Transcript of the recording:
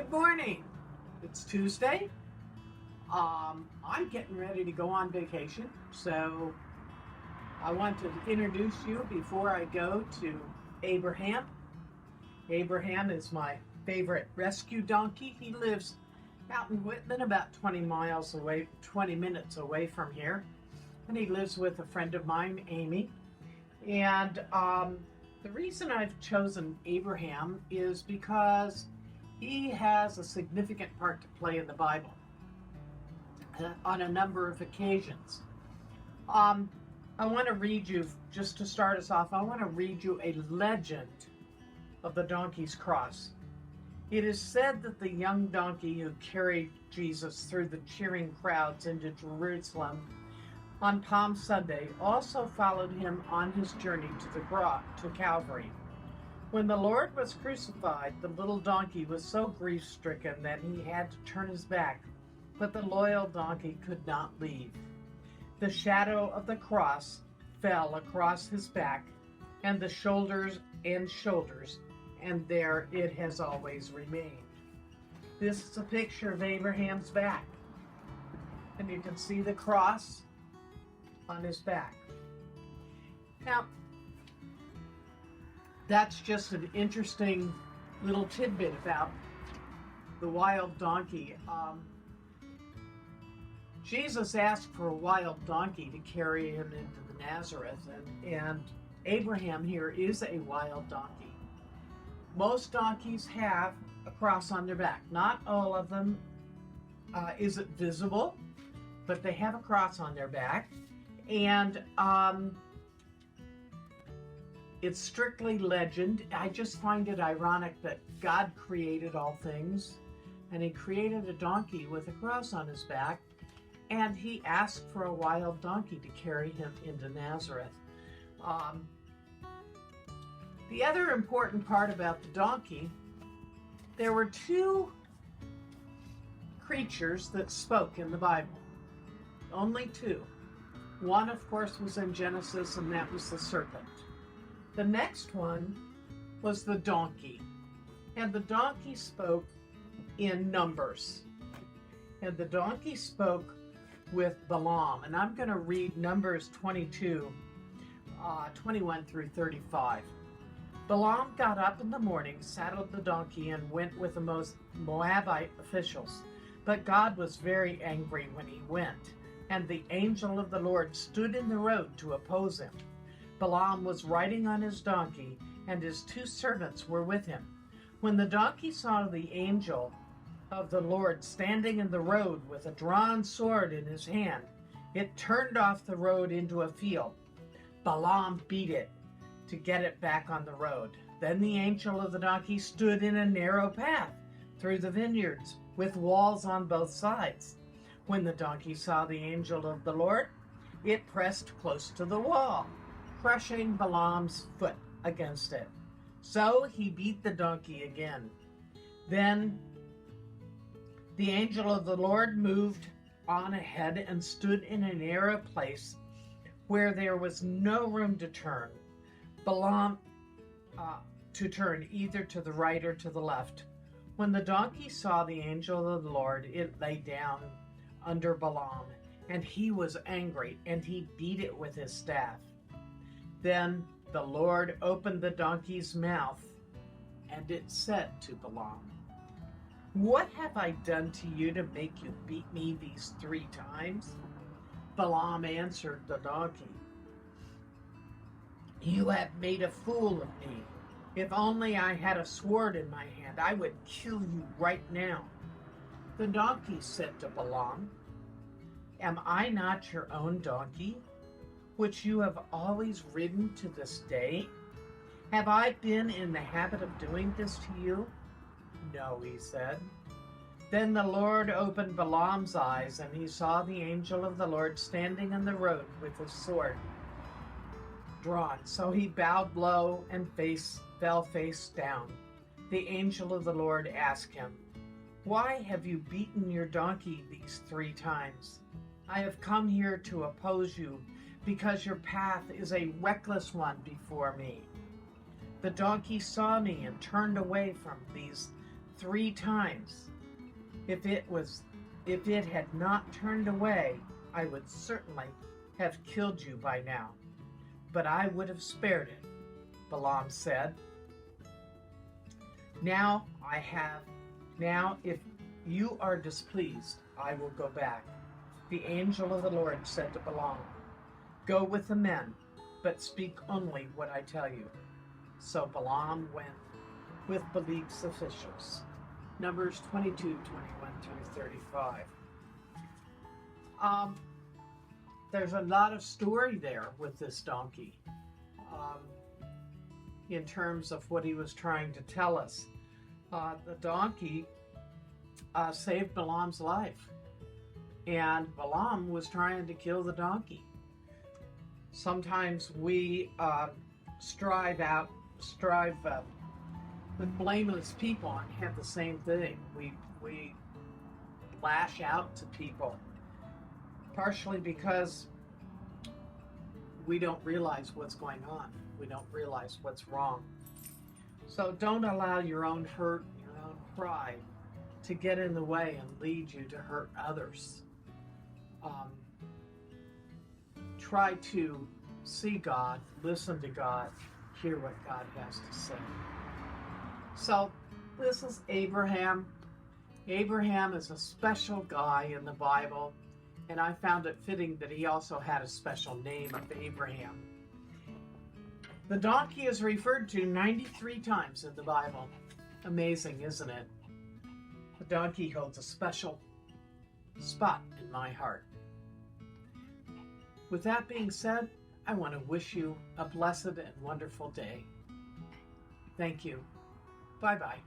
Good morning. It's Tuesday. I'm getting ready to go on vacation, so I want to introduce you before I go to Abraham. Abraham is my favorite rescue donkey. He lives out in Whitman, about 20 minutes away from here, and he lives with a friend of mine, Amy. And the reason I've chosen Abraham is because he has a significant part to play in the Bible on a number of occasions. I want to read you, just to start us off, I want to read you a legend of the donkey's cross. It is said that the young donkey who carried Jesus through the cheering crowds into Jerusalem on Palm Sunday also followed him on his journey to Calvary. When the Lord was crucified, the little donkey was so grief-stricken that he had to turn his back, but the loyal donkey could not leave. The shadow of the cross fell across his back and the shoulders, and there it has always remained. This is a picture of Abraham's back, and you can see the cross on his back. Now, that's just an interesting little tidbit about the wild donkey. Jesus asked for a wild donkey to carry him into the Nazareth, and Abraham here is a wild donkey. Most donkeys have a cross on their back. Not all of them isn't visible, but they have a cross on their back. And it's strictly legend. I just find it ironic that God created all things, and he created a donkey with a cross on his back, and he asked for a wild donkey to carry him into Nazareth. The other important part about the donkey, there were two creatures that spoke in the Bible. Only two. One, of course, was in Genesis, and that was the serpent. The next one was the donkey, and the donkey spoke in Numbers. And the donkey spoke with Balaam, and I'm going to read Numbers 22, 21 through 35. Balaam got up in the morning, saddled the donkey, and went with the Moabite officials. But God was very angry when he went, and the angel of the Lord stood in the road to oppose him. Balaam was riding on his donkey, and his two servants were with him. When the donkey saw the angel of the Lord standing in the road with a drawn sword in his hand, it turned off the road into a field. Balaam beat it to get it back on the road. Then the angel of the donkey stood in a narrow path through the vineyards with walls on both sides. When the donkey saw the angel of the Lord, it pressed close to the wall, crushing Balaam's foot against it. So he beat the donkey again. Then the angel of the Lord moved on ahead and stood in a narrow place where there was no room to turn. Balaam to turn either to the right or to the left. When the donkey saw the angel of the Lord, it lay down under Balaam, and he was angry, and he beat it with his staff. Then the Lord opened the donkey's mouth, and it said to Balaam, "What have I done to you to make you beat me these 3 times?" Balaam answered the donkey, "You have made a fool of me. If only I had a sword in my hand, I would kill you right now." The donkey said to Balaam, "Am I not your own donkey, which you have always ridden to this day? Have I been in the habit of doing this to you?" "No," he said. Then the Lord opened Balaam's eyes, and he saw the angel of the Lord standing in the road with his sword drawn. So he bowed low and fell face down. The angel of the Lord asked him, "Why have you beaten your donkey these 3 times?" "I have come here to oppose you because your path is a reckless one before me." The donkey saw me and turned away from these 3 times. If it had not turned away, I would certainly have killed you by now. But I would have spared it, Balaam said. Now if you are displeased, I will go back. The angel of the Lord said to Balaam, go with the men, but speak only what I tell you. So Balaam went with Balak's officials. Numbers 22, 21 through 35. There's a lot of story there with this donkey in terms of what he was trying to tell us. The donkey saved Balaam's life, and Balaam was trying to kill the donkey. Sometimes we strive with blameless people and have the same thing. We lash out to people, partially because we don't realize what's going on. We don't realize what's wrong. So don't allow your own hurt, your own pride to get in the way and lead you to hurt others. Try to see God, listen to God, hear what God has to say. So this is Abraham. Abraham is a special guy in the Bible, and I found it fitting that he also had a special name of Abraham. The donkey is referred to 93 times in the Bible. Amazing, isn't it? The donkey holds a special spot in my heart. With that being said, I want to wish you a blessed and wonderful day. Thank you. Bye-bye.